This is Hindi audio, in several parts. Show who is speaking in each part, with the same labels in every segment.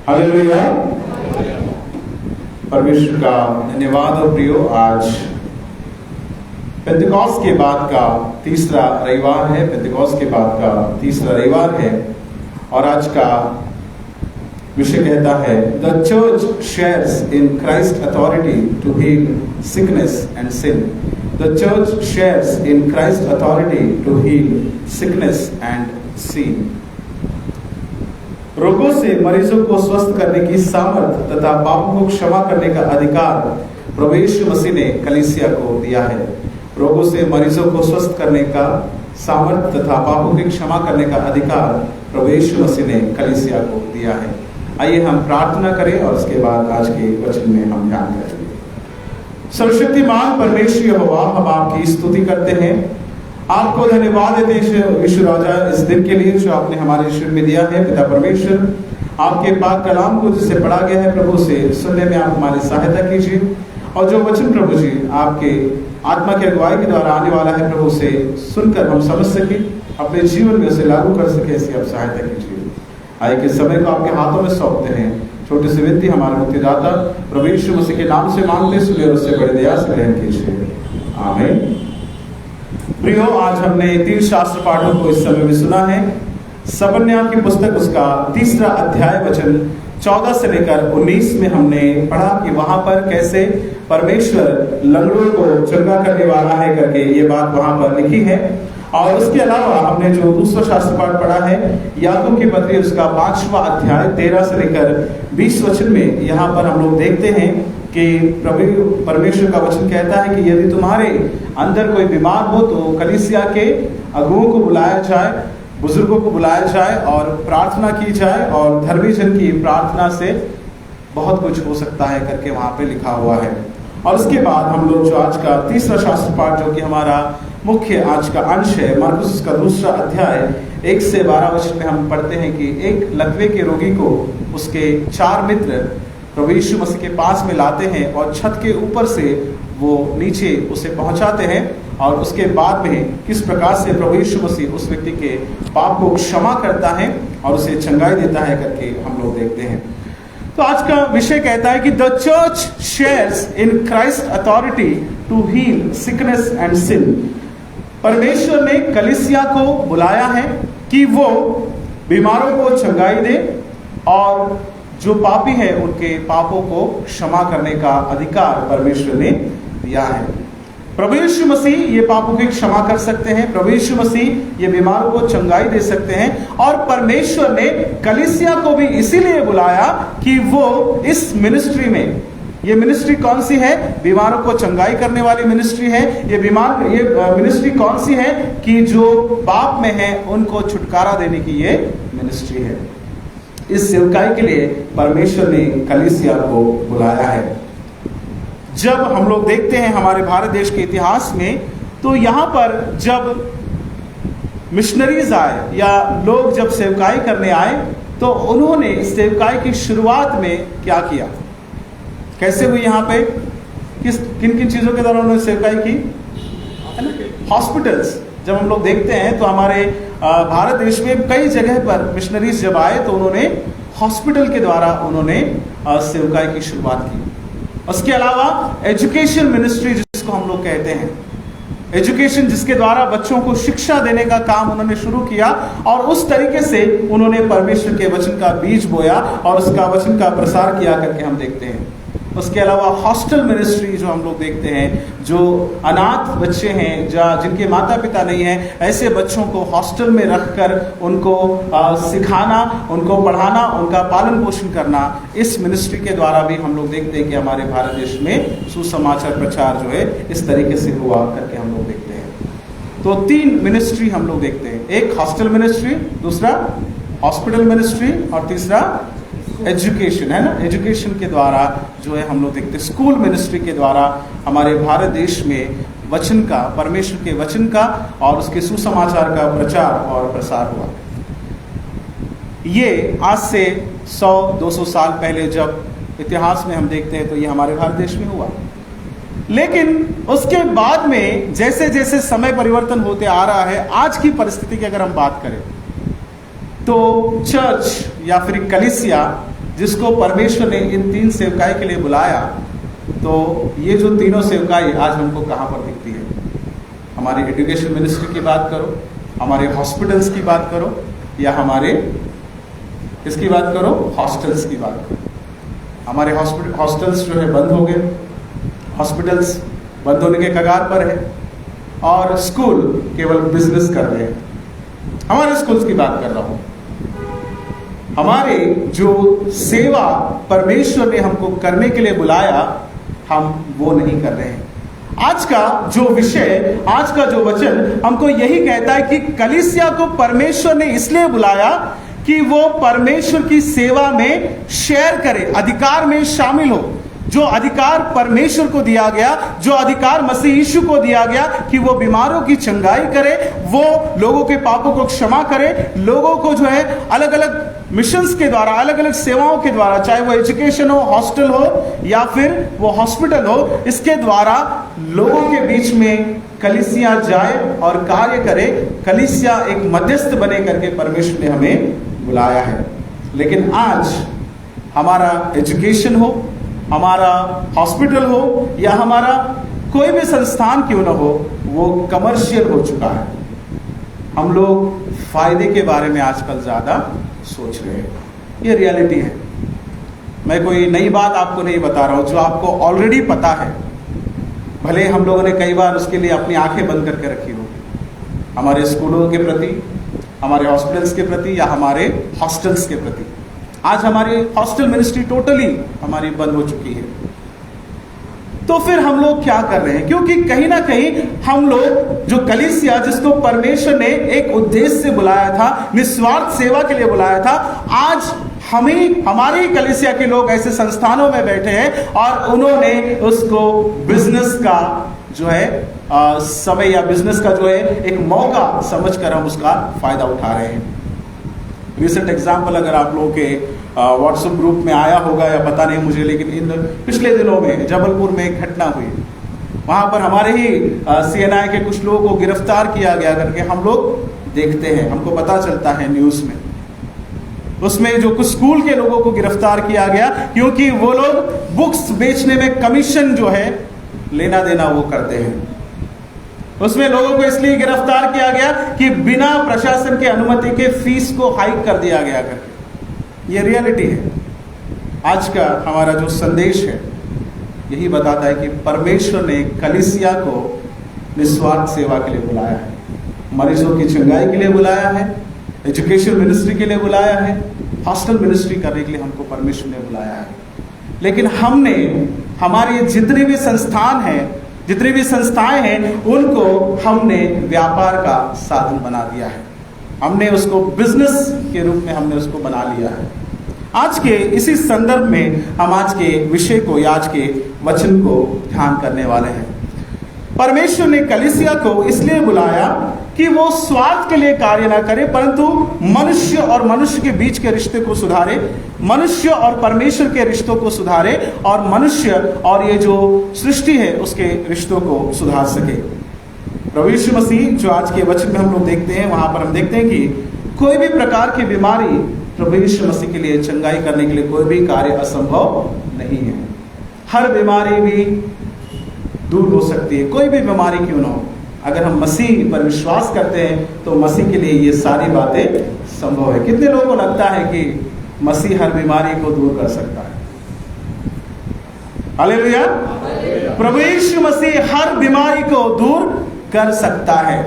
Speaker 1: हालेलुया। परमेश्वर का धन्यवाद और प्रियो, आज पेंतिकोस्त के बाद का तीसरा रविवार है। पेंतिकोस्त के बाद का तीसरा रविवार है और आज का विषय कहता है the church shares in Christ authority to heal sickness and sin. The church shares in Christ authority to heal sickness and sin. रोगों से मरीजों को स्वस्थ करने की सामर्थ तथा पापों को क्षमा करने का अधिकार प्रभु यीशु मसीह ने कलीसिया को दिया है। रोगों से मरीजों को स्वस्थ करने का सामर्थ तथा पापों की क्षमा करने का अधिकार प्रभु यीशु मसीह ने कलीसिया को दिया है। आइए हम प्रार्थना करें और उसके बाद आज के वचन में हम ध्यान करेंगे। सर्वशक्तिमान परमेश्वर यहोवा, हम आपकी स्तुति करते हैं, आपको धन्यवाद देते हैं यीशु राजा इस दिन के लिए जो आपने हमारे जीवन में दिया है। पिता परमेश्वर, आपके पाक कलाम को जिसे पढ़ा गया है प्रभु से सुनने में आप हमारी सहायता कीजिए और जो वचन प्रभु जी आपके आत्मा की अगुवाई के द्वारा आने वाला है प्रभु से सुनकर हम समझ सके, अपने जीवन में उसे लागू कर सके, ऐसी आप सहायता कीजिए। आए के समय को आपके हाथों में सौंपते हैं। छोटी सी विनती हमारे मुक्तिदाता प्रभु यीशु मसीह के नाम से मांगते, सुनिए और उससे बड़ी दया से ग्रहण कीजिए, आमीन। प्रियो, आज हमने 3 शास्त्र पाठों को इस समय में सुना है। सबन्याह की पुस्तक उसका 3रा अध्याय वचन 14 से लेकर 19 में हमने पढ़ा कि वहां पर कैसे परमेश्वर लंगड़ों को चंगा करने वाला है करके ये बात वहां पर लिखी है। और उसके अलावा हमने जो दूसरा शास्त्र पाठ पढ़ा है याकूब की पत्री उसका 5वां अध्याय 13 से लेकर 20 वचन में, यहाँ पर हम लोग देखते हैं कि प्रभु परमेश्वर का वचन कहता है कि यदि तुम्हारे अंदर कोई बीमार हो तो कलीसिया के अगुओं को बुलाया जाए, बुजुर्गों को बुलाया जाए और प्रार्थना की जाए और धर्मी जन की प्रार्थना से बहुत कुछ हो सकता है करके वहां पे लिखा हुआ है। और उसके बाद हम लोग जो आज का तीसरा शास्त्र पाठ जो कि हमारा मुख्य आज का अंश है, मरकुस का 2रा अध्याय 1 से 12 वचन में हम पढ़ते हैं कि एक लकवे के रोगी को उसके 4 मित्र प्रभु यीशु मसीह के पास में लाते हैं और छत के ऊपर से वो नीचे उसे पहुंचाते हैं और उसके बाद में किस प्रकार से प्रभु यीशु मसीह उस व्यक्ति के पाप को क्षमा करता है और उसे चंगाई देता है करके हम लोग देखते हैं। तो आज का विषय कहता है कि the church shares in Christ authority to heal sickness and sin. परमेश्वर ने कलीसिया को बुलाया है कि वो बीमारों को चंगाई दे और जो पापी है उनके पापों को क्षमा करने का अधिकार परमेश्वर ने दिया है। प्रभु यीशु मसीह ये पापों की क्षमा कर सकते हैं, प्रभु यीशु मसीह ये बीमारों को चंगाई दे सकते हैं। और परमेश्वर ने कलीसिया को भी इसीलिए बुलाया कि वो इस मिनिस्ट्री में, ये मिनिस्ट्री कौन सी है? बीमारों को चंगाई करने वाली मिनिस्ट्री है। ये मिनिस्ट्री कौन सी है? कि जो पाप में है उनको छुटकारा देने की ये मिनिस्ट्री है। इस सेवकाई के लिए परमेश्वर ने कलीसिया को बुलाया है। जब हम लोग देखते हैं हमारे भारत देश के इतिहास में, तो यहाँ पर जब मिशनरीज आए या लोग जब सेवकाई करने आए तो उन्होंने सेवकाई की शुरुआत में क्या किया, कैसे हुई, यहाँ पे किन किन चीजों के द्वारा उन्होंने सेवकाई की? हॉस्पिटल्स। जब हम लोग देखते हैं तो हमारे भारत देश में कई जगह पर मिशनरीज जब आए तो उन्होंने हॉस्पिटल के द्वारा उन्होंने सेवकाई की शुरुआत की। उसके अलावा एजुकेशन मिनिस्ट्री जिसको हम लोग कहते हैं, एजुकेशन जिसके द्वारा बच्चों को शिक्षा देने का काम उन्होंने शुरू किया और उस तरीके से उन्होंने परमेश्वर के वचन का बीज बोया और उसका वचन का प्रसार किया करके हम देखते हैं। उसके अलावा हॉस्टल मिनिस्ट्री जो हम लोग देखते हैं, जो अनाथ बच्चे हैं, जिनके माता पिता नहीं हैं, ऐसे बच्चों को हॉस्टल में रखकर उनको सिखाना, उनको पढ़ाना, उनका पालन पोषण करना, इस मिनिस्ट्री के द्वारा भी हम लोग देखते हैं कि हमारे भारत देश में सुसमाचार प्रचार जो है इस तरीके से हुआ करके हम लोग देखते हैं। तो 3 मिनिस्ट्री हम लोग देखते हैं, एक हॉस्टल मिनिस्ट्री, दूसरा हॉस्पिटल मिनिस्ट्री और तीसरा एजुकेशन, है ना। एजुकेशन के द्वारा जो है हम लोग देखते हैं, स्कूल मिनिस्ट्री के द्वारा हमारे भारत देश में वचन का, परमेश्वर के वचन का और उसके सुसमाचार का प्रचार और प्रसार हुआ। ये आज से 100-200 साल पहले जब इतिहास में हम देखते हैं तो ये हमारे भारत देश में हुआ। लेकिन उसके बाद में जैसे जैसे समय परिवर्तन होते आ रहा है, आज की परिस्थिति की अगर हम बात करें तो चर्च या फिर कलीसिया जिसको परमेश्वर ने इन 3 सेवकाई के लिए बुलाया, तो ये जो तीनों सेवकाई आज हमको कहाँ पर दिखती है? हमारे एजुकेशन मिनिस्ट्री की बात करो, हमारे हॉस्पिटल्स की बात करो, या हमारे किसकी बात करो? हॉस्टल्स की बात करो। हमारे हॉस्टल्स जो है बंद हो गए, हॉस्पिटल्स बंद होने के कगार पर है, और स्कूल केवल बिजनेस कर रहे हैं। हमारे स्कूल्स की बात कर रहा हूं। हमारे जो सेवा परमेश्वर ने हमको करने के लिए बुलाया, हम वो नहीं कर रहे हैं। आज का जो विषय, आज का जो वचन हमको यही कहता है कि कलीसिया को परमेश्वर ने इसलिए बुलाया कि वो परमेश्वर की सेवा में शेयर करे, अधिकार में शामिल हो। जो अधिकार परमेश्वर को दिया गया, जो अधिकार मसीह यीशु को दिया गया कि वो बीमारों की चंगाई करे, वो लोगों के पापों को क्षमा करे, लोगों को जो है अलग अलग मिशंस के द्वारा, अलग अलग सेवाओं के द्वारा, चाहे वो एजुकेशन हो, हॉस्टल हो या फिर वो हॉस्पिटल हो, इसके द्वारा लोगों के बीच में कलीसिया जाए और कार्य करे। कलीसिया एक मध्यस्थ बने करके परमेश्वर ने हमें बुलाया है। लेकिन आज हमारा एजुकेशन हो, हमारा हॉस्पिटल हो, या हमारा कोई भी संस्थान क्यों ना हो, वो कमर्शियल हो चुका है। हम लोग फायदे के बारे में आजकल ज्यादा सोच रहे हैं। ये रियलिटी है। मैं कोई नई बात आपको नहीं बता रहा हूं, जो आपको ऑलरेडी पता है। भले हम लोगों ने कई बार उसके लिए अपनी आंखें बंद करके रखी हो, हमारे स्कूलों के प्रति, हमारे हॉस्पिटल्स के प्रति, या हमारे हॉस्टल्स के प्रति। आज हमारी हॉस्टल मिनिस्ट्री टोटली हमारी बंद हो चुकी है। तो फिर हम लोग क्या कर रहे हैं? क्योंकि कहीं ना कहीं हम लोग, जो कलीसिया जिसको परमेश्वर ने एक उद्देश्य से बुलाया था, निस्वार्थ सेवा के लिए बुलाया था, आज हमें, हमारे ही कलीसिया के लोग ऐसे संस्थानों में बैठे हैं और उन्होंने उसको बिजनेस का जो है समय, या बिजनेस का जो है एक मौका समझकर हम उसका फायदा उठा रहे हैं। रिसेंट एग्जाम्पल अगर आप लोगों के व्हाट्सएप ग्रुप में आया होगा या पता नहीं मुझे, लेकिन इन पिछले दिनों में जबलपुर में एक घटना हुई। वहां पर हमारे ही CNI के कुछ लोगों को गिरफ्तार किया गया करके हम लोग देखते हैं, हमको पता चलता है न्यूज में। उसमें जो कुछ स्कूल के लोगों को गिरफ्तार किया गया क्योंकि वो लोग बुक्स बेचने में कमीशन जो है लेना देना वो करते हैं। उसमें लोगों को इसलिए गिरफ्तार किया गया कि बिना प्रशासन के अनुमति के फीस को हाइक कर दिया गया करके। ये रियलिटी है। आज का हमारा जो संदेश है यही बताता है कि परमेश्वर ने कलीसिया को निस्वार्थ सेवा के लिए बुलाया है, मरीजों की चंगाई के लिए बुलाया है, एजुकेशन मिनिस्ट्री के लिए बुलाया है, हॉस्टल मिनिस्ट्री करने के लिए हमको परमेश्वर ने बुलाया है। लेकिन हमने, हमारे जितने भी संस्थान हैं, जितनी भी संस्थाएं हैं, उनको हमने व्यापार का साधन बना दिया है। हमने उसको बिजनेस के रूप में हमने उसको बना लिया है। आज के इसी संदर्भ में हम आज के विषय को, या आज के वचन को ध्यान करने वाले हैं। परमेश्वर ने कलीसिया को इसलिए बुलाया कि वो स्वार्थ के लिए कार्य ना करे, परंतु मनुष्य और मनुष्य के बीच के रिश्ते को सुधारे, मनुष्य और परमेश्वर के रिश्तों को सुधारे, और मनुष्य और ये जो सृष्टि है उसके रिश्तों को सुधार सके। प्रभु यीशु मसीह जो आज के वचन में हम लोग देखते हैं, वहां पर हम देखते हैं कि कोई भी प्रकार की बीमारी प्रभु यीशु मसीह के लिए चंगाई करने के लिए कोई भी कार्य असंभव नहीं है। हर बीमारी भी दूर हो सकती है, कोई भी बीमारी क्यों ना हो। अगर हम मसीह पर विश्वास करते हैं तो मसीह के लिए ये सारी बातें संभव है। कितने लोगों को लगता है कि मसीह हर बीमारी को दूर कर सकता है? हालेलुया। प्रभु यीशु मसीह हर बीमारी को दूर कर सकता है।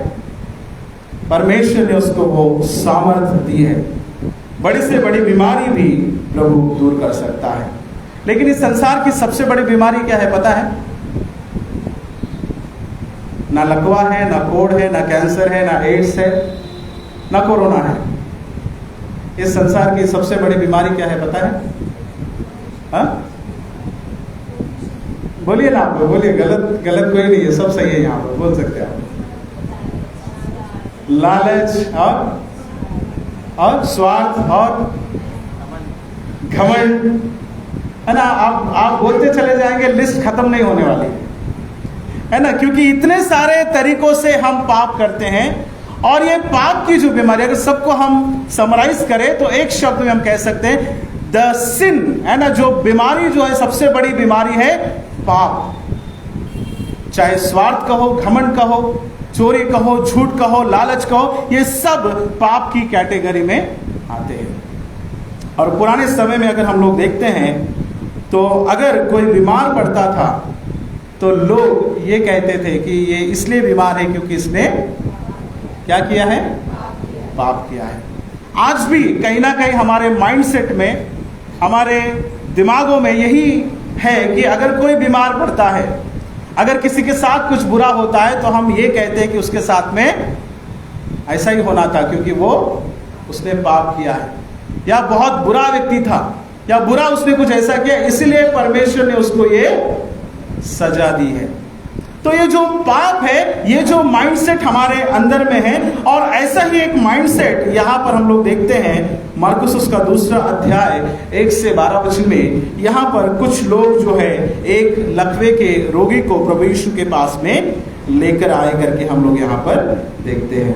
Speaker 1: परमेश्वर ने उसको वो सामर्थ्य दी है। बड़ी से बड़ी बीमारी भी प्रभु दूर कर सकता है। लेकिन इस संसार की सबसे बड़ी बीमारी क्या है पता है? ना लकवा है, ना कोढ़ है, ना कैंसर है, ना एड्स है, ना कोरोना है। इस संसार की सबसे बड़ी बीमारी क्या है पता है? हाँ, बोलिए ना आप, बोलिए। गलत कोई नहीं है, सब सही है। यहाँ पर बोल सकते हैं आप। लालच और स्वार्थ और घमंड, है ना। आप बोलते चले जाएंगे, लिस्ट खत्म नहीं होने वाली है ना। क्योंकि इतने सारे तरीकों से हम पाप करते हैं, और ये पाप की जो बीमारी, अगर सबको हम समराइज करें तो एक शब्द में हम कह सकते हैं द सिन है ना, जो बीमारी जो है सबसे बड़ी बीमारी है पाप। चाहे स्वार्थ कहो, घमंड कहो, चोरी कहो, झूठ कहो, लालच कहो, ये सब पाप की कैटेगरी में आते हैं। और पुराने समय में अगर हम लोग देखते हैं तो अगर कोई बीमार पड़ता था तो लोग ये कहते थे कि ये इसलिए बीमार है क्योंकि इसने क्या किया है, पाप किया है। आज भी कहीं ना कहीं हमारे माइंडसेट में, हमारे दिमागों में यही है कि अगर कोई बीमार पड़ता है, अगर किसी के साथ कुछ बुरा होता है तो हम ये कहते हैं कि उसके साथ में ऐसा ही होना था क्योंकि वो उसने पाप किया है, या बहुत बुरा व्यक्ति था, या बुरा उसने कुछ ऐसा किया इसलिए परमेश्वर ने उसको ये सजा दी है। तो ये जो पाप है, ये जो माइंडसेट हमारे अंदर में है, और ऐसा ही एक माइंडसेट यहां पर हम लोग देखते हैं मरकुस उसका 2 अध्याय 1 से 12 वचन में। यहां पर कुछ लोग जो है एक लकवे के रोगी को प्रभु यीशु के पास में लेकर आए करके हम लोग यहां पर देखते हैं।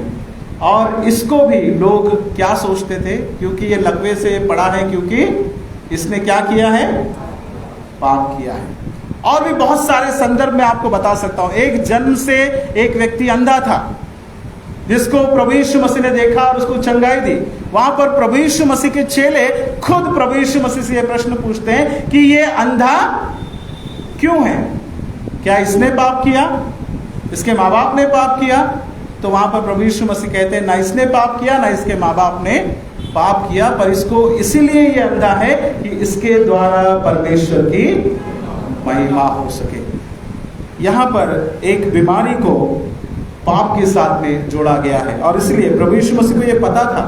Speaker 1: और इसको भी लोग क्या सोचते थे, क्योंकि ये लकवे से पड़ा है, क्योंकि इसने क्या किया है, पाप किया है। और भी बहुत सारे संदर्भ में आपको बता सकता हूं। एक जन्म से एक व्यक्ति अंधा था जिसको प्रभु यीशु मसीह ने देखा और उसको चंगाई दी। वहां पर प्रभु यीशु मसीह के चेले खुद प्रभु यीशु मसीह से यह प्रश्न पूछते हैं कि ये अंधा क्यों है, क्या इसने पाप किया, इसके माँ बाप ने पाप किया? तो वहां पर प्रभु यीशु मसीह कहते हैं ना इसने पाप किया ना इसके माँ बाप ने पाप किया, पर इसको इसीलिए ये अंधा है कि इसके द्वारा परमेश्वर की महिमा हो सके। यहां पर एक बीमारी को पाप के साथ में जोड़ा गया है, और इसलिए प्रभु यीशु मसीह को यह पता था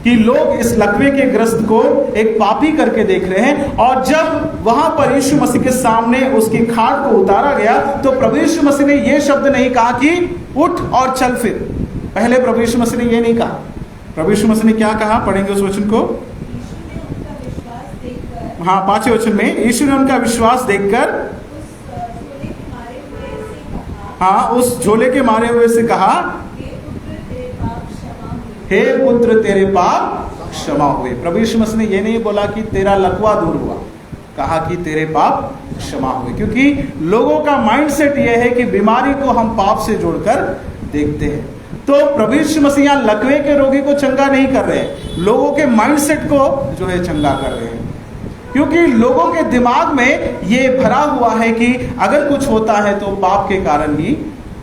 Speaker 1: कि लोग इस लकवे के ग्रस्त को एक पापी करके देख रहे हैं। और जब वहां पर यीशु मसीह के सामने उसकी खाट को उतारा गया तो प्रभु यीशु मसीह ने यह शब्द नहीं कहा कि उठ और चल फिर। पहले प्रभु यीशु मसीह ने यह नहीं कहा। प्रभु यीशु मसीह ने क्या कहा, पढ़ेंगे उस वचन को। हाँ, 5वें वचन में, यीशु ने उनका विश्वास देखकर हाँ उस झोले के मारे हुए से कहा, हे पुत्र तेरे पाप क्षमा हुए। प्रभु यीशु मसीह ने यह नहीं बोला कि तेरा लकवा दूर हुआ, कहा कि तेरे पाप क्षमा हुए, क्योंकि लोगों का माइंडसेट यह है कि बीमारी को हम पाप से जोड़कर देखते हैं। तो प्रभु यीशु मसीह यहाँ लकवे के रोगी को चंगा नहीं कर रहे हैं, लोगों के माइंडसेट को जो है चंगा कर रहे हैं। क्योंकि लोगों के दिमाग में ये भरा हुआ है कि अगर कुछ होता है तो पाप के कारण ही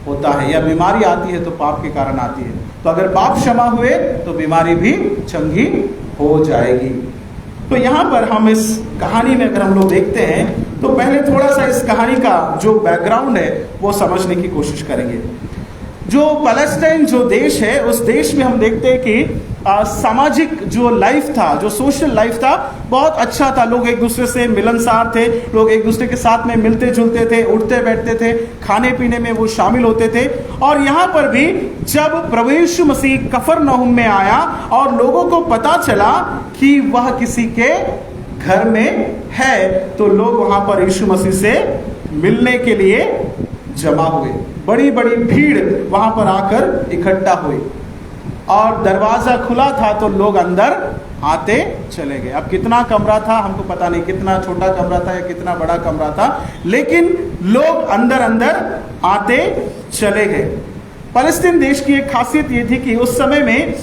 Speaker 1: होता है, या बीमारी आती है तो पाप के कारण आती है। तो अगर पाप क्षमा हुए तो बीमारी भी चंगी हो जाएगी। तो यहाँ पर हम इस कहानी में अगर हम लोग देखते हैं तो पहले थोड़ा सा इस कहानी का जो बैकग्राउंड है वो समझने की कोशिश करेंगे। जो पैलेस्टाइन जो देश है, उस देश में हम देखते हैं कि सामाजिक जो लाइफ था, जो सोशल लाइफ था, बहुत अच्छा था। लोग एक दूसरे से मिलनसार थे, लोग एक दूसरे के साथ में मिलते जुलते थे, उठते बैठते थे, खाने पीने में वो शामिल होते थे। और यहाँ पर भी जब प्रभु यीशु मसीह कफरनहूम में आया और लोगों को पता चला कि वह किसी के घर में है, तो लोग वहां पर यीशु मसीह से मिलने के लिए जमा हुए। बड़ी बड़ी भीड़ वहां पर आकर इकट्ठा हुई और दरवाजा खुला था तो लोग अंदर आते चले गए। अब कितना कमरा था हमको पता नहीं, कितना छोटा कमरा था या कितना बड़ा कमरा था, लेकिन लोग अंदर अंदर आते चले गए। फलस्तीन देश की एक खासियत ये थी कि उस समय में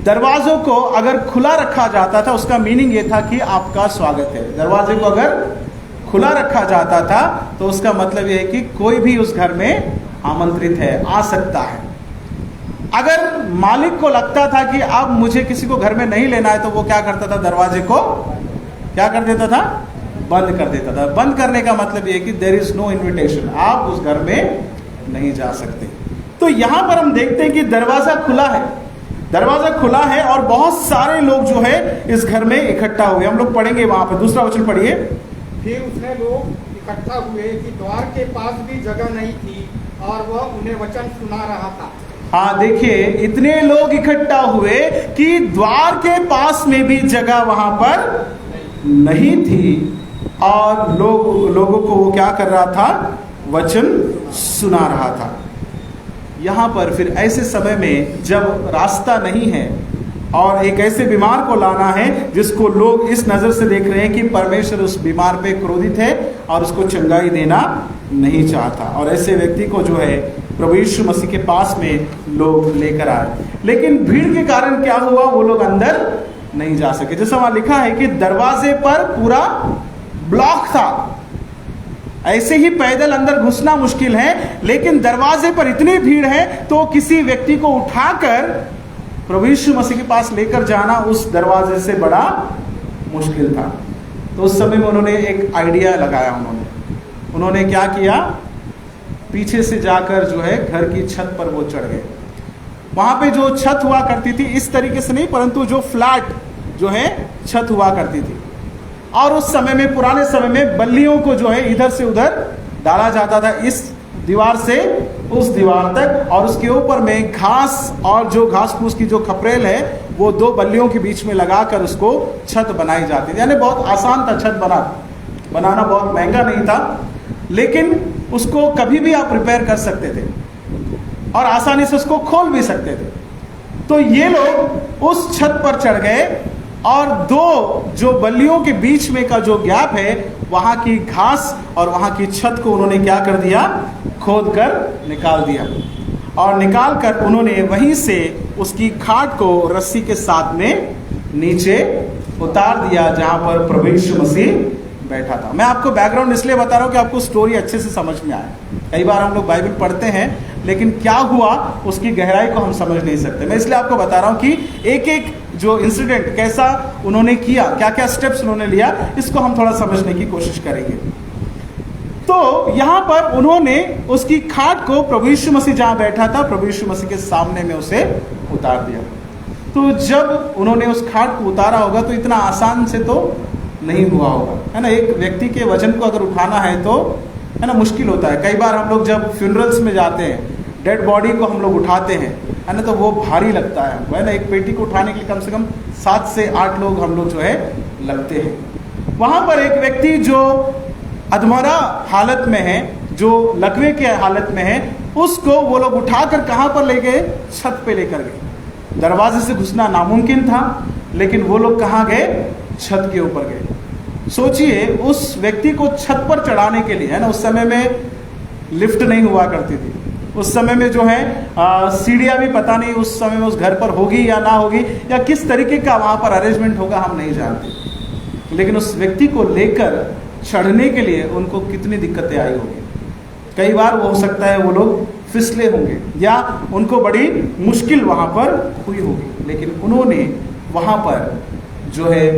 Speaker 1: दरवाजों को अगर खुला रखा जाता था उसका मीनिंग ये था कि आपका स्वागत है। दरवाजे को अगर खुला रखा जाता था तो उसका मतलब यह है कि कोई भी उस घर में आमंत्रित है, आ सकता है। अगर मालिक को लगता था कि अब मुझे किसी को घर में नहीं लेना है तो वो क्या करता था, दरवाजे को क्या कर देता था, बंद कर देता था। बंद करने का मतलब यह कि देयर इज नो इन्विटेशन, आप उस घर में नहीं जा सकते। तो यहां पर हम देखते हैं कि दरवाजा खुला है, दरवाजा खुला है और बहुत सारे लोग जो है इस घर में इकट्ठा हुए। हम लोग पढ़ेंगे वहां पर, दूसरा वचन पढ़िए।
Speaker 2: फिर उसने लोग इकट्ठा हुए कि द्वार के पास भी जगह नहीं थी और वह उन्हें वचन सुना रहा था।
Speaker 1: हाँ, देखिए इतने लोग इकट्ठा हुए कि द्वार के पास में भी जगह वहां पर नहीं थी और लोगों को वो क्या कर रहा था, वचन सुना रहा था। यहां पर फिर ऐसे समय में जब रास्ता नहीं है और एक ऐसे बीमार को लाना है जिसको लोग इस नजर से देख रहे हैं कि परमेश्वर उस बीमार पे क्रोधित है और उसको चंगाई देना नहीं चाहता। और ऐसे व्यक्ति को जो है प्रभु यीशु मसीह के पास में लोग लेकर आए, लेकिन भीड़ के कारण क्या हुआ, वो लोग अंदर नहीं जा सके। जैसा वहां लिखा है कि दरवाजे पर पूरा ब्लॉक था, ऐसे ही पैदल अंदर घुसना मुश्किल है, लेकिन दरवाजे पर इतनी भीड़ है तो किसी व्यक्ति को उठाकर प्रभु यीशु मसीह के पास लेकर जाना उस दरवाजे से बड़ा मुश्किल था। तो उस समय में उन्होंने एक आइडिया लगाया। उन्होंने क्या किया, पीछे से जाकर जो है घर की छत पर वो चढ़ गए। वहां पे जो छत हुआ करती थी, इस तरीके से नहीं, परंतु जो फ्लैट जो है छत हुआ करती थी, और उस समय में, पुराने समय में बल्लियों को जो है इधर से उधर डाला जाता था, इस दीवार से उस दीवार तक, और उसके ऊपर में घास और जो घास फूस की जो खपरेल है वो दो बल्लियों के बीच में लगाकर उसको छत बनाई जाती थी। यानी बहुत आसान था छत बनाना बहुत महंगा नहीं था, लेकिन उसको कभी भी आप रिपेयर कर सकते थे और आसानी से उसको खोल भी सकते थे। तो ये लोग उस छत पर चढ़ गए और दो जो बल्लियों के बीच में का जो गैप है, वहां की घास और वहां की छत को उन्होंने क्या कर दिया, खोद कर निकाल दिया, और निकाल कर उन्होंने वहीं से उसकी खाट को रस्सी के साथ में नीचे उतार दिया जहां पर प्रभु यीशु मसीह बैठा था। मैं आपको बैकग्राउंड इसलिए बता रहा हूं कि आपको स्टोरी अच्छे से समझ में आए। कई बार हम लोग बाइबल पढ़ते हैं लेकिन क्या हुआ उसकी गहराई को हम समझ नहीं सकते। मैं इसलिए आपको बता रहा हूं कि एक एक जो इंसिडेंट कैसा उन्होंने किया, क्या क्या स्टेप्स उन्होंने लिया, इसको हम थोड़ा समझने की कोशिश करेंगे। तो यहां पर उन्होंने उसकी खाट को प्रभु यीशु मसीह जहां बैठा था, प्रभु यीशु मसीह के सामने में उसे उतार दिया। तो जब उन्होंने उस खाट को उतारा होगा तो इतना आसान से तो नहीं हुआ होगा, है ना। एक व्यक्ति के वजन को अगर उठाना है तो, है ना, मुश्किल होता है। कई बार हम लोग जब फ्यूनरल्स में जाते हैं, डेड बॉडी को हम लोग उठाते हैं, है ना, तो वो भारी लगता है हमको, है ना। एक पेटी को उठाने के लिए कम से कम 7 से 8 लोग हम लोग जो है लगते हैं। वहां पर एक व्यक्ति जो अधमरा हालत में है, जो लकवे के हालत में है, उसको वो लोग उठाकर कहां पर ले गए, छत पे लेकर गए। दरवाजे से घुसना नामुमकिन था, लेकिन वो लोग कहां गए, छत के ऊपर गए। सोचिए उस व्यक्ति को छत पर चढ़ाने के लिए, है ना, उस समय में लिफ्ट नहीं हुआ करती थी, उस समय में जो है सीढ़ियां भी पता नहीं उस समय में उस घर पर होगी या ना होगी, या किस तरीके का वहां पर अरेंजमेंट होगा हम नहीं जानते। लेकिन उस व्यक्ति को लेकर चढ़ने के लिए उनको कितनी दिक्कतें आई होगी। कई बार वो हो सकता है वो लोग फिसले होंगे या उनको बड़ी मुश्किल वहां पर हुई होगी, लेकिन उन्होंने वहां पर जो है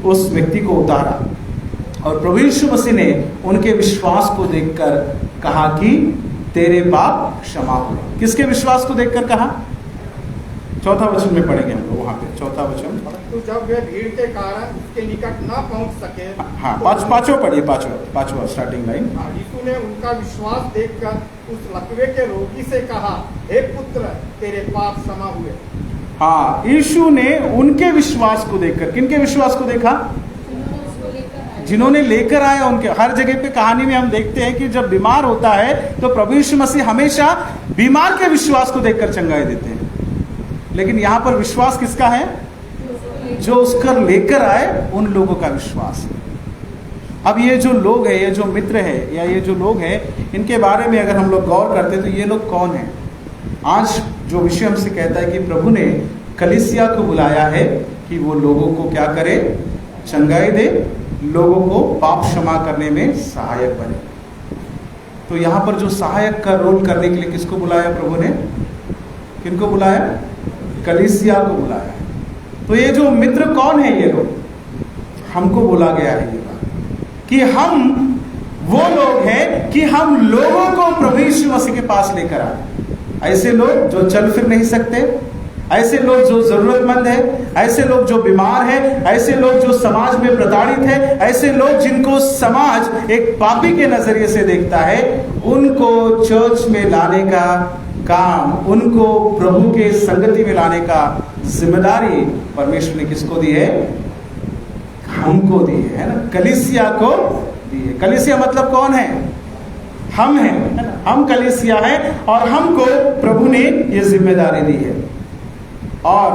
Speaker 1: उस व्यक्ति को उतारा और प्रभु यीशु मसीह ने उनके विश्वास को देखकर कहा कि तेरे पाप क्षमा हो। किसके विश्वास को देखकर कहा, 4था वचन में पढ़ेंगे हम लोग वहां पे, 4था वचन।
Speaker 2: तो जब वे भीड़ के कारण उसके निकट न पहुंच सके,
Speaker 1: हाँ, पांचवा पढ़िए, पांचवा स्टार्टिंग लाइन।
Speaker 2: यीशु ने उनका विश्वास देखकर उस लकवे के रोगी से कहा, हे पुत्र, तेरे पाप क्षमा हुए।
Speaker 1: हाँ, यीशु ने उनके विश्वास को देखकर, किनके विश्वास को देखा, जिन्होंने लेकर आए उनके। हर जगह पे कहानी में हम देखते हैं कि जब बीमार होता है तो प्रभु यीशु मसीह हमेशा बीमार के विश्वास को देखकर चंगाई देते हैं, लेकिन यहां पर विश्वास किसका है, जो उसका लेकर आए उन लोगों का विश्वास है। अब ये जो लोग हैं, ये जो मित्र है या ये जो लोग हैं, इनके बारे में अगर हम लोग गौर करते हैं तो ये लोग कौन है। आज जो विषय हमसे कहता है कि प्रभु ने कलीसिया को बुलाया है कि वो लोगों को क्या करे, चंगाई दे, लोगों को पाप क्षमा करने में सहायक बने। तो यहाँ पर जो सहायक का रोल करने के लिए किसको बुलाया प्रभु ने, किनको बुलाया, कलीसिया को बुलाया। तो ये जो मित्र कौन है, ये लोग, हमको बोला गया है ये बात कि हम वो लोग हैं कि हम लोगों को प्रभु यीशु मसीह के पास लेकर आए। ऐसे लोग जो चल फिर नहीं सकते, ऐसे लोग जो जरूरतमंद है, ऐसे लोग जो बीमार है, ऐसे लोग जो समाज में प्रताड़ित है, ऐसे लोग जिनको समाज एक पापी के नजरिए से देखता है, उनको चर्च में लाने का काम, उनको प्रभु के संगति में लाने का जिम्मेदारी परमेश्वर ने किसको दी है, हमको दी है ना, कलीसिया को दी है। कलीसिया मतलब कौन है, हम हैं, है ना, हम कलीसिया हैं और हमको प्रभु ने ये जिम्मेदारी दी है। और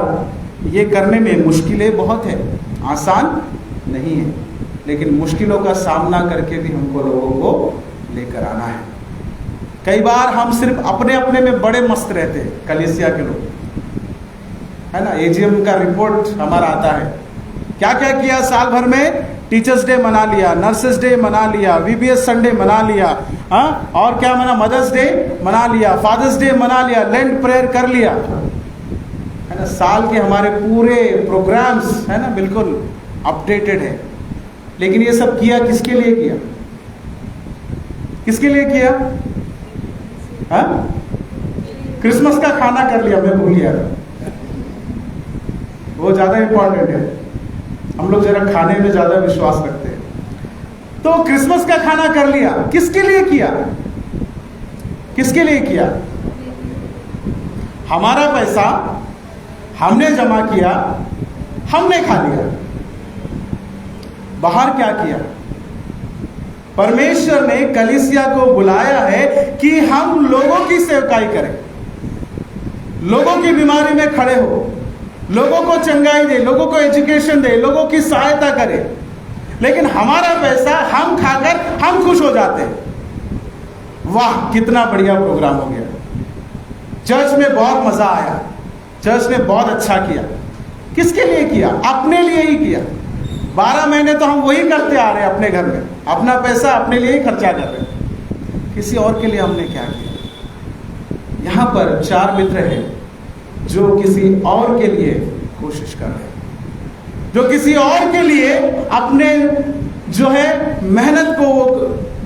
Speaker 1: ये करने में मुश्किलें बहुत है, आसान नहीं है, लेकिन मुश्किलों का सामना करके भी हमको लोगों को लेकर आना है। कई बार हम सिर्फ अपने अपने में बड़े मस्त रहते हैं, कलीसिया के लोग, है ना। एजीएम का रिपोर्ट हमारा आता है, क्या क्या किया साल भर में। टीचर्स डे मना लिया, नर्सेस डे मना लिया, वीबीएस संडे मना लिया, हाँ, और क्या मना, मदर्स डे मना लिया, फादर्स डे मना लिया, लेंट प्रेयर कर लिया, है ना। साल के हमारे पूरे प्रोग्राम्स, है ना, बिल्कुल अपडेटेड है। लेकिन ये सब किया किसके लिए किया? किसके लिए किया? हाँ, क्रिसमस का खाना कर लिया, मैं भूल गया, वो ज्यादा इंपॉर्टेंट है। हम लोग जरा खाने में ज्यादा विश्वास रखते हैं। तो क्रिसमस का खाना कर लिया, किसके लिए किया? किसके लिए किया? हमारा पैसा हमने जमा किया, हमने खा लिया। बाहर क्या किया? परमेश्वर ने कलीसिया को बुलाया है कि हम लोगों की सेवकाई करें, लोगों की बीमारी में खड़े हो, लोगों को चंगाई दे, लोगों को एजुकेशन दे, लोगों की सहायता करे। लेकिन हमारा पैसा हम खाकर हम खुश हो जाते हैं। वाह, कितना बढ़िया प्रोग्राम हो गया, चर्च में बहुत मजा आया, चर्च ने बहुत अच्छा किया। किसके लिए किया? अपने लिए ही किया। 12 महीने तो हम वही करते आ रहे हैं अपने घर में, अपना पैसा अपने लिए ही खर्चा कर रहे हैं। किसी और के लिए हमने क्या किया? यहां पर 4 मित्र हैं जो किसी और के लिए कोशिश कर रहे हैं, जो किसी और के लिए अपने जो है मेहनत को वो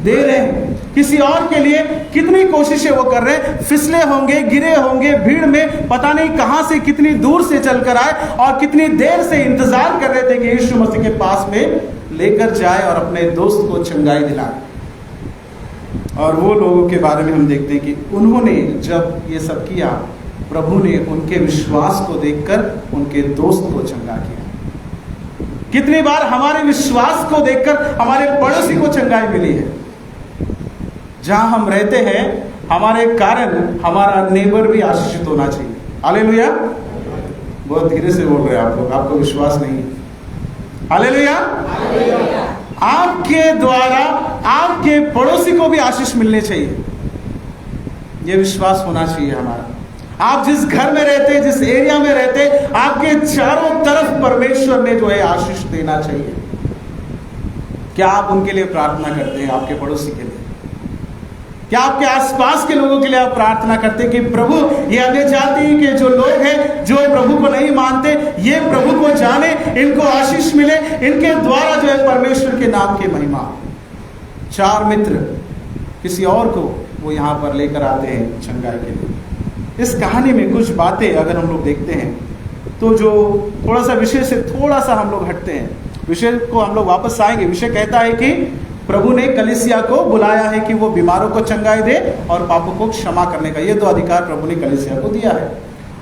Speaker 1: दे रहे हैं, किसी और के लिए कितनी कोशिशें वो कर रहे हैं। फिसले होंगे, गिरे होंगे, भीड़ में पता नहीं कहां से कितनी दूर से चलकर आए और कितनी देर से इंतजार कर रहे थे कि यीशु मसीह के पास में लेकर जाए और अपने दोस्त को चंगाई दिलाए। और वो लोगों के बारे में हम देखते हैं कि उन्होंने जब ये सब किया, प्रभु ने उनके विश्वास को देखकर उनके दोस्त को चंगा किया। कितनी बार हमारे विश्वास को देखकर हमारे पड़ोसी को चंगाई मिली है। जहां हम रहते हैं, हमारे कारण हमारा नेबर भी आशीषित होना चाहिए। हालेलुया। बहुत धीरे से बोल रहे हैं आप लोग, आपको विश्वास नहीं है। हालेलुया। आपके द्वारा आपके पड़ोसी को भी आशीष मिलने चाहिए, यह विश्वास होना चाहिए हमारा। आप जिस घर में रहते, जिस एरिया में रहते, आपके चारों तरफ परमेश्वर ने जो है आशीष देना चाहिए। क्या आप उनके लिए प्रार्थना करते हैं? आपके पड़ोसी के लिए? क्या आपके आसपास के लोगों के लिए आप प्रार्थना करते हैं कि प्रभु, ये अन्य जाति के जो लोग हैं, जो प्रभु को नहीं मानते, ये प्रभु को जाने, इनको आशीष मिले, इनके द्वारा जो है परमेश्वर के नाम की महिमा। 4 मित्र किसी और को वो यहां पर लेकर आते हैं चंगाई के लिए। इस कहानी में कुछ बातें अगर हम लोग देखते हैं तो जो थोड़ा सा विषय से थोड़ा सा हम लोग हटते हैं, विषय को हम लोग वापस आएंगे। विषय कहता है कि प्रभु ने कलीसिया को बुलाया है कि वो बीमारों को चंगाई दे और पापों को क्षमा करने का, ये 2 अधिकार प्रभु ने कलीसिया को दिया है।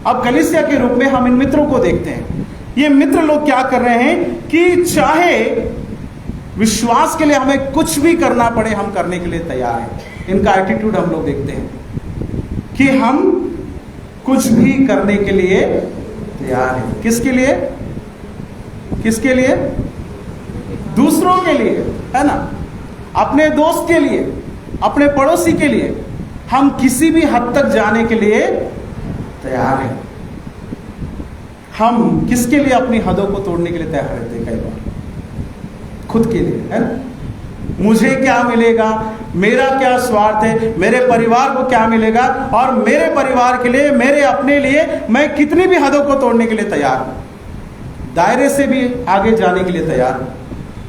Speaker 1: अब कलीसिया के रूप में हम इन मित्रों को देखते हैं। ये मित्र लोग क्या कर रहे हैं कि चाहे विश्वास के लिए हमें कुछ भी करना पड़े, हम करने के लिए तैयार हैं। इनका एटीट्यूड हम लोग देखते हैं कि हम कुछ भी करने के लिए तैयार हैं। किसके लिए? किसके लिए? दूसरों के लिए, है ना, अपने दोस्त के लिए, अपने पड़ोसी के लिए। हम किसी भी हद तक जाने के लिए तैयार हैं। हम किसके लिए अपनी हदों को तोड़ने के लिए तैयार रहते हैं? कई बार खुद के लिए, है ना। मुझे क्या मिलेगा, मेरा क्या स्वार्थ है, मेरे परिवार को क्या मिलेगा, और मेरे परिवार के लिए, मेरे अपने लिए मैं कितनी भी हदों को तोड़ने के लिए तैयार हूं, दायरे से भी आगे जाने के लिए तैयार हूं।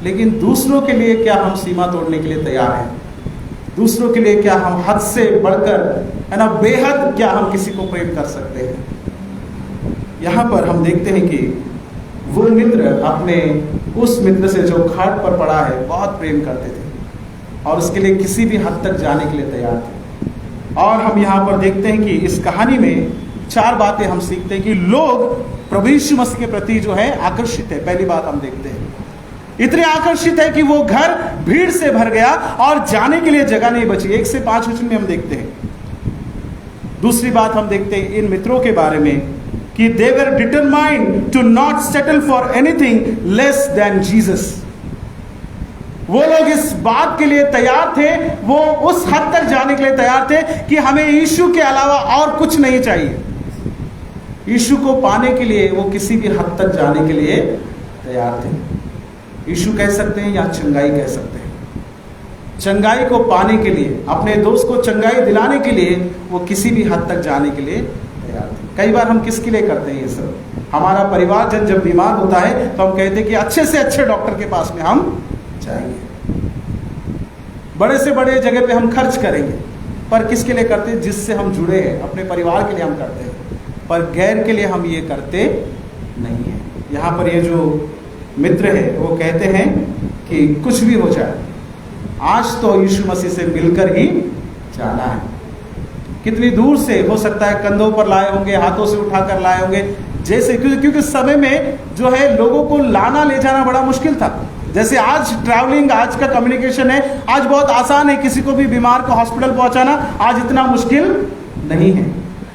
Speaker 1: लेकिन दूसरों के लिए क्या हम सीमा तोड़ने के लिए तैयार हैं? दूसरों के लिए क्या हम हद से बढ़कर, है ना, बेहद क्या हम किसी को प्रेम कर सकते हैं? यहां पर हम देखते हैं कि वो मित्र अपने उस मित्र से जो खाट पर पड़ा है बहुत प्रेम करते थे और उसके लिए किसी भी हद तक जाने के लिए तैयार थे। और हम यहाँ पर देखते हैं कि इस कहानी में 4 बातें हम सीखते हैं कि लोग प्रभु यीशु मसीह के प्रति जो है आकर्षित है। पहली बात हम देखते हैं, इतने आकर्षित है कि वो घर भीड़ से भर गया और जाने के लिए जगह नहीं बची। 1 से 5 वचन में हम देखते हैं। दूसरी बात हम देखते हैं इन मित्रों के बारे में कि they were determined to not settle for anything less than Jesus. वो लोग इस बात के लिए तैयार थे, वो उस हद तक जाने के लिए तैयार थे कि हमें यीशु के अलावा और कुछ नहीं चाहिए। यीशु को पाने के लिए वो किसी भी हद तक जाने के लिए तैयार थे। यीशु कह सकते हैं या चंगाई कह सकते हैं। चंगाई को पाने के लिए, अपने दोस्त को चंगाई दिलाने के लिए वो किसी भी हद तक जाने के लिए तैयार थे। कई बार हम किसके लिए करते हैं ये सब? हमारा परिवारजन जब बीमार होता है तो हम कहते हैं कि अच्छे से अच्छे डॉक्टर के पास में हम जाएंगे, बड़े से बड़े जगह पे हम खर्च करेंगे। पर किसके लिए करते हैं? जिससे हम जुड़े हैं, अपने परिवार के लिए हम करते हैं, पर गैर के लिए हम ये करते नहीं है। यहाँ पर ये जो मित्र है वो कहते हैं कि कुछ भी हो जाए, आज तो यीशु मसीह से मिलकर ही जाना है। कितनी दूर से हो सकता है, कंधों पर लाए होंगे, हाथों से उठाकर लाए होंगे, जैसे क्योंकि समय में जो है लोगों को लाना ले जाना बड़ा मुश्किल था। जैसे आज ट्रैवलिंग, आज का कम्युनिकेशन है, आज बहुत आसान है, किसी को भी बीमार को हॉस्पिटल पहुंचाना आज इतना मुश्किल नहीं है।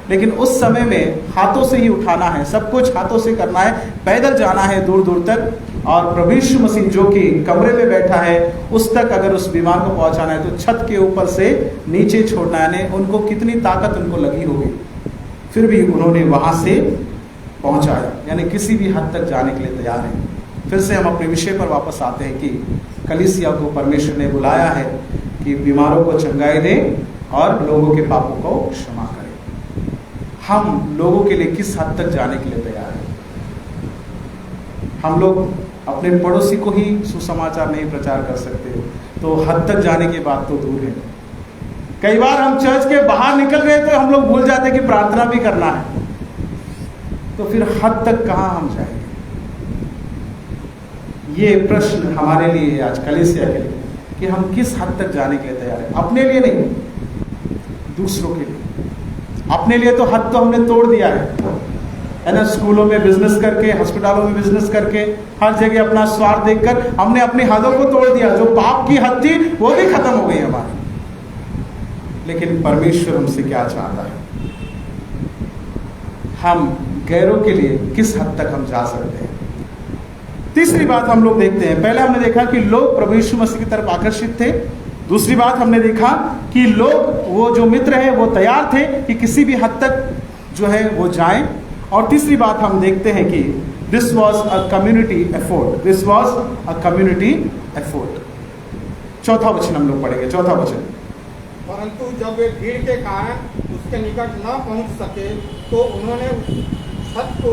Speaker 1: लेकिन उस समय में हाथों से ही उठाना है, सब कुछ हाथों से करना है, पैदल जाना है दूर दूर तक, और प्रभु यीशु मसीह जो कि कमरे में बैठा है उस तक अगर उस बीमार को पहुंचाना है तो छत के ऊपर से नीचे छोड़ना है। उनको कितनी ताकत उनको लगी होगी, फिर भी उन्होंने वहां से पहुंचाया, यानी किसी भी हद तक जाने के लिए तैयार है। फिर से हम अपने विषय पर वापस आते हैं कि कलीसिया को परमेश्वर ने बुलाया है कि बीमारों को चंगाई दे और लोगों के पापों को क्षमा करे। हम लोगों के लिए किस हद तक जाने के लिए तैयार हैं? हम लोग अपने पड़ोसी को ही सुसमाचार नहीं प्रचार कर सकते, तो हद तक जाने की बात तो दूर है। कई बार हम चर्च के बाहर निकल गए तो हम लोग भूल जाते कि प्रार्थना भी करना है, तो फिर हद तक कहां हम जाएंगे? ये प्रश्न हमारे लिए है आज कलीसिया के लिए कि हम किस हद तक जाने के लिए तैयार हैं। अपने लिए नहीं, दूसरों के लिए। अपने लिए तो हद तो हमने तोड़ दिया है ना, स्कूलों में बिजनेस करके, अस्पतालों में बिजनेस करके, हर जगह अपना स्वार्थ देखकर हमने अपनी हदों को तोड़ दिया। जो पाप की हद थी वो भी खत्म हो गई हमारी। लेकिन परमेश्वर हमसे क्या चाहता है? हम गैरों के लिए किस हद तक हम जा सकते हैं? तीसरी बात हम लोग देखते हैं। पहले हमने देखा कि लोग प्रभु यीशु मसीह की तरफ आकर्षित थे। दूसरी बात हमने देखा कि लोग, वो जो मित्र हैं वो तैयार थे कि किसी भी हद तक जो है वो जाएं। और तीसरी बात हम देखते हैं कि this was a community effort, this was a community effort. चौथा वचन हम लोग पढ़ेंगे, चौथा वचन।
Speaker 2: परंतु जब वे भीड़ के कारण उसके निकट न पहुंच सके तो उन्होंने उस छत को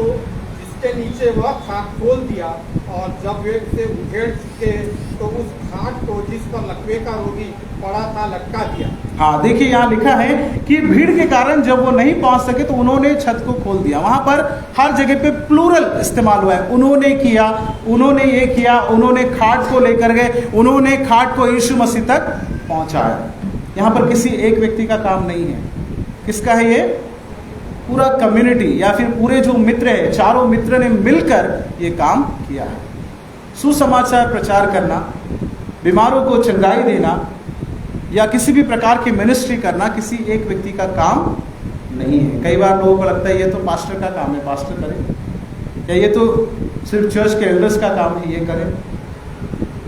Speaker 2: जिसके नीचे वह खाट खोल दिया, और जब वे उसे उघेड़ चुके तो उस खाट को जिस पर लकवे का रोगी पड़ा था लटका दिया। हाँ, देखिए यहाँ लिखा है कि भीड़ के कारण जब वो नहीं पहुंच सके तो उन्होंने छत को खोल दिया। वहां पर हर जगह पे प्लूरल इस्तेमाल हुआ है। उन्होंने किया, उन्होंने ये किया, उन्होंने खाट को लेकर गए, उन्होंने खाट को यीशु मसीह तक पहुंचाया। यहाँ पर किसी एक व्यक्ति का काम नहीं है। किसका है ये? पूरा कम्युनिटी या फिर पूरे जो मित्र है, चारों मित्र ने मिलकर ये काम किया है। सुसमाचार प्रचार करना, बीमारों को चंगाई देना या किसी भी प्रकार की मिनिस्ट्री करना किसी एक व्यक्ति का काम नहीं है। कई बार लोगों को लगता है ये तो पास्टर का काम है, पास्टर करे, या ये तो सिर्फ चर्च के एल्डर्स का काम है, ये करें।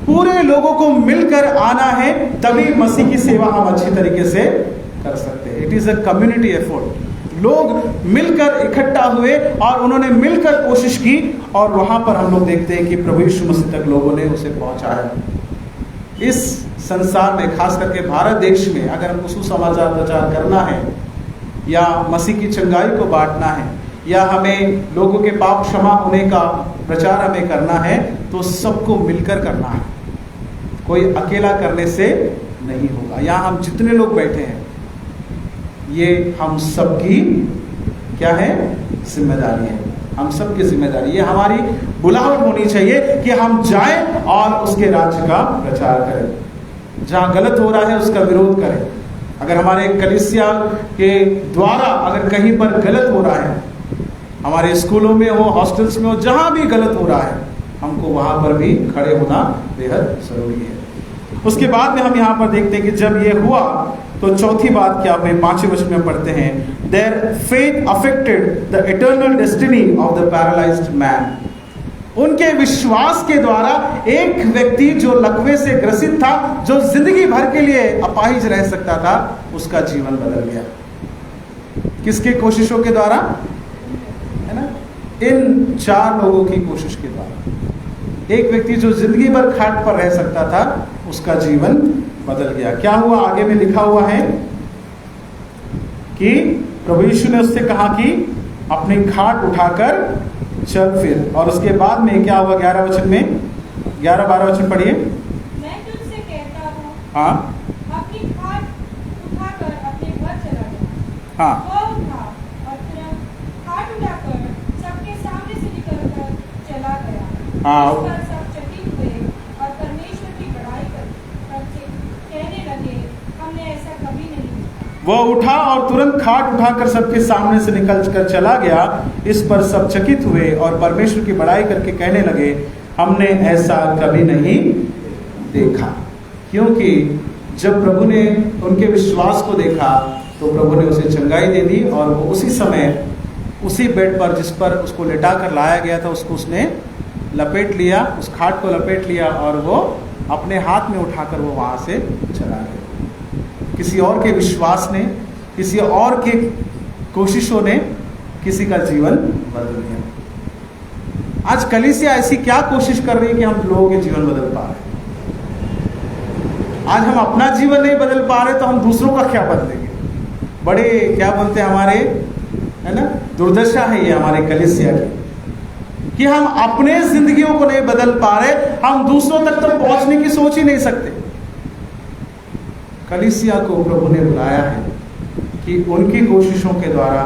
Speaker 2: पूरे लोगों को मिलकर आना है, तभी मसीह की सेवा हम अच्छी तरीके से कर सकते हैं। It is a community effort. लोग मिलकर इकट्ठा हुए और उन्होंने मिलकर कोशिश की, और वहां पर हम लोग देखते हैं कि प्रभु यीशु मसीह तक लोगों ने उसे पहुंचाया। इस संसार में, खास करके भारत देश में, अगर हमको सुसमाचार प्रचार करना है या मसीह की चंगाई को बांटना है या हमें लोगों के पाप क्षमा होने का प्रचार हमें करना है, तो सबको मिलकर करना है। कोई अकेला करने से नहीं होगा। यहाँ हम जितने लोग बैठे हैं, ये हम सबकी क्या है? जिम्मेदारी है। हम सबकी जिम्मेदारी, ये हमारी बुलाहट होनी चाहिए कि हम जाएं और उसके राज्य का प्रचार करें। जहां गलत हो रहा है उसका विरोध करें। अगर हमारे कलीसिया के द्वारा अगर कहीं पर गलत हो रहा है, हमारे स्कूलों में हो, हॉस्टल्स में हो, जहां भी गलत हो रहा है, हमको वहां पर भी खड़े होना बेहद जरूरी है। उसके बाद में हम यहाँ पर देखते हैं कि जब ये हुआ
Speaker 1: तो चौथी बात क्या हुई, 5वें वचन में पढ़ते हैं, their faith affected the eternal destiny of the paralysed man. उनके विश्वास के द्वारा एक व्यक्ति जो लकवे से ग्रसित था, जो जिंदगी भर के लिए अपाहिज रह सकता था, उसका जीवन बदल गया। किसके कोशिशों के द्वारा, है ना, इन 4 लोगों की कोशिश के द्वारा। एक व्यक्ति जो जिंदगी भर खाट पर रह सकता था, उसका जीवन बदल गया। क्या हुआ, आगे में लिखा हुआ है कि प्रभु यीशु ने उससे कहा कि अपनी खाट उठाकर चल फिर, और उसके बाद में क्या हुआ, 11 वचन में, 11-12 वचन पढ़िए।
Speaker 3: मैं तुझसे कहता हूँ,
Speaker 1: हाँ,
Speaker 3: अपनी खाट उठाकर अपने घर चला गया।
Speaker 1: हाँ,
Speaker 3: वह उठा और तुरंत खाट उठाकर सबके सामने से निकलकर चला गया।
Speaker 1: हाँ।
Speaker 3: इस पर सब चकित हुए और परमेश्वर की बड़ाई करके कहने लगे, हमने ऐसा कभी नहीं देखा।
Speaker 1: वह उठा और तुरंत खाट उठाकर सबके सामने से निकल कर चला गया। इस पर सब चकित हुए और परमेश्वर की बड़ाई करके कहने लगे, हमने ऐसा कभी नहीं देखा। क्योंकि जब प्रभु ने उनके विश्वास को देखा तो प्रभु ने उसे चंगाई दे दी, और वो उसी समय उसी बेड पर जिस पर उसको लेटा कर लाया गया था, उसको उसने लपेट लिया, उस खाट को लपेट लिया, और वो अपने हाथ में उठाकर वो वहां से चला गया। किसी और के विश्वास ने, किसी और के कोशिशों ने किसी का जीवन बदल दिया। आज कलीसिया ऐसी क्या कोशिश कर रही है कि हम लोगों के जीवन बदल पा रहे हैं। आज हम अपना जीवन नहीं बदल पा रहे तो हम दूसरों का क्या बदलेंगे। बड़े क्या बोलते हैं हमारे, है ना, दुर्दशा है ये हमारे कलीसिया की, कि हम अपने जिंदगियों को नहीं बदल पा रहे, हम दूसरों तक तो पहुंचने की सोच ही नहीं सकते। कलीसिया को प्रभु ने बुलाया है कि उनकी कोशिशों के द्वारा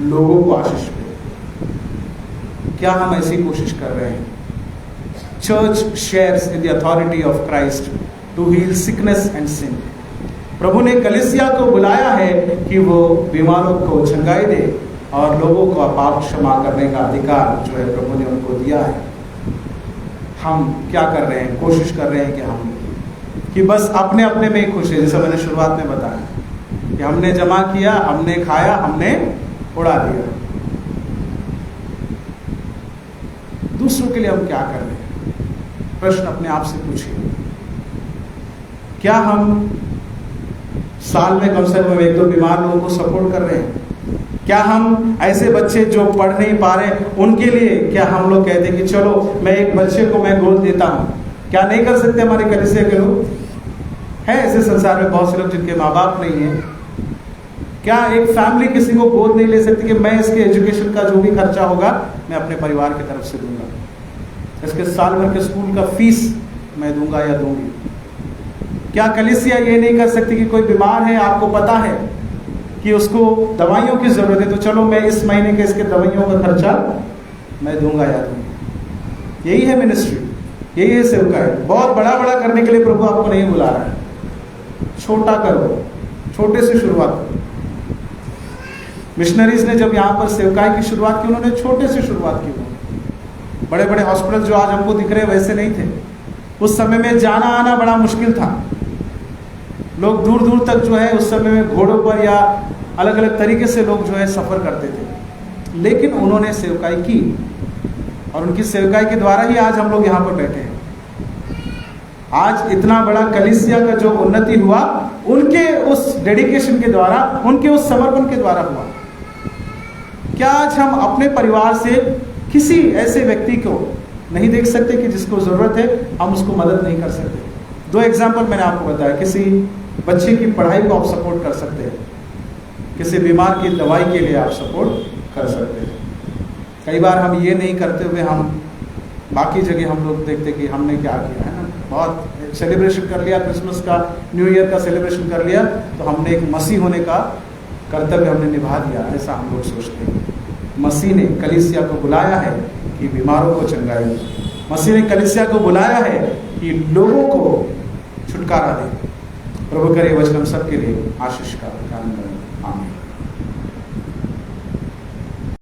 Speaker 1: लोगों को आशीष मिले। क्या हम ऐसी कोशिश कर रहे हैं? Church shares in the authority of Christ to heal sickness and sin. प्रभु ने कलीसिया को बुलाया है कि वो बीमारों को चंगाई दे और लोगों को पाप क्षमा करने का अधिकार जो है प्रभु ने उनको दिया है। हम क्या कर रहे हैं? कोशिश कर रहे हैं कि हम कि बस अपने अपने में ही खुश है। जैसे मैंने शुरुआत में बताया कि हमने जमा किया, हमने खाया, हमने उड़ा दिया। दूसरों के लिए हम क्या कर रहे हैं? प्रश्न अपने आप से पूछिए। क्या हम साल में कम से कम 1-2 बीमार लोगों को सपोर्ट कर रहे हैं? क्या हम ऐसे बच्चे जो पढ़ नहीं पा रहे उनके लिए क्या हम लोग कहते हैं कि चलो मैं एक बच्चे को मैं गोद देता हूं? क्या नहीं कर सकते हमारे कलीसिया के लोग? हैं ऐसे संसार में बहुत से लोग जिनके माँ बाप नहीं है। क्या एक फैमिली किसी को गोद नहीं ले सकती कि मैं इसके एजुकेशन का जो भी खर्चा होगा मैं अपने परिवार की तरफ से दूंगा, इसके साल भर के स्कूल का फीस मैं दूंगा या दूंगी? क्या कलीसिया ये नहीं कर सकती कि कोई बीमार है, आपको पता है कि उसको दवाइयों की जरूरत है, तो चलो मैं इस महीने के इसके दवाइयों का खर्चा मैं दूंगा या दूंगी? यही है मिनिस्ट्री, यही है सेवकाई। बहुत बड़ा बड़ा करने के लिए प्रभु आपको नहीं बुला रहा है। छोटा करो, छोटे से शुरुआत करो। मिशनरीज ने जब यहाँ पर सेवकाई की शुरुआत की, उन्होंने छोटे से शुरुआत की। बड़े बड़े हॉस्पिटल जो आज हमको दिख रहे हैं वैसे नहीं थे। उस समय में जाना आना बड़ा मुश्किल था। लोग दूर दूर तक जो है उस समय में घोड़ों पर या अलग अलग तरीके से लोग जो है सफर करते थे, लेकिन उन्होंने सेवकाई की और उनकी सेवकाई के द्वारा ही आज हम लोग यहाँ पर बैठे हैं। आज इतना बड़ा कलीसिया का जो उन्नति हुआ उनके उस डेडिकेशन के द्वारा, उनके उस समर्पण के द्वारा हुआ। क्या आज हम अपने परिवार से किसी ऐसे व्यक्ति को नहीं देख सकते कि जिसको जरूरत है, हम उसको मदद नहीं कर सकते? 2 एग्जाम्पल मैंने आपको बताया। किसी बच्चे की पढ़ाई को आप सपोर्ट कर सकते हैं, किसी बीमार की दवाई के लिए आप सपोर्ट कर सकते हैं। कई बार हम ये नहीं करते हुए हम बाकी जगह हम लोग देखते कि हमने क्या किया है ना, बहुत सेलिब्रेशन कर लिया, क्रिसमस का, न्यू ईयर का सेलिब्रेशन कर लिया, तो हमने एक मसीह होने का कर्तव्य हमने निभा दिया, ऐसा हम लोग सोचते हैं। मसीह ने कलीसिया को बुलाया है कि बीमारों को चंगाई। मसीह ने कलीसिया को बुलाया है कि लोगों को छुटकारा दे। प्रभु करे वचन हम सबके लिए आशीष का कारण बने। आमीन।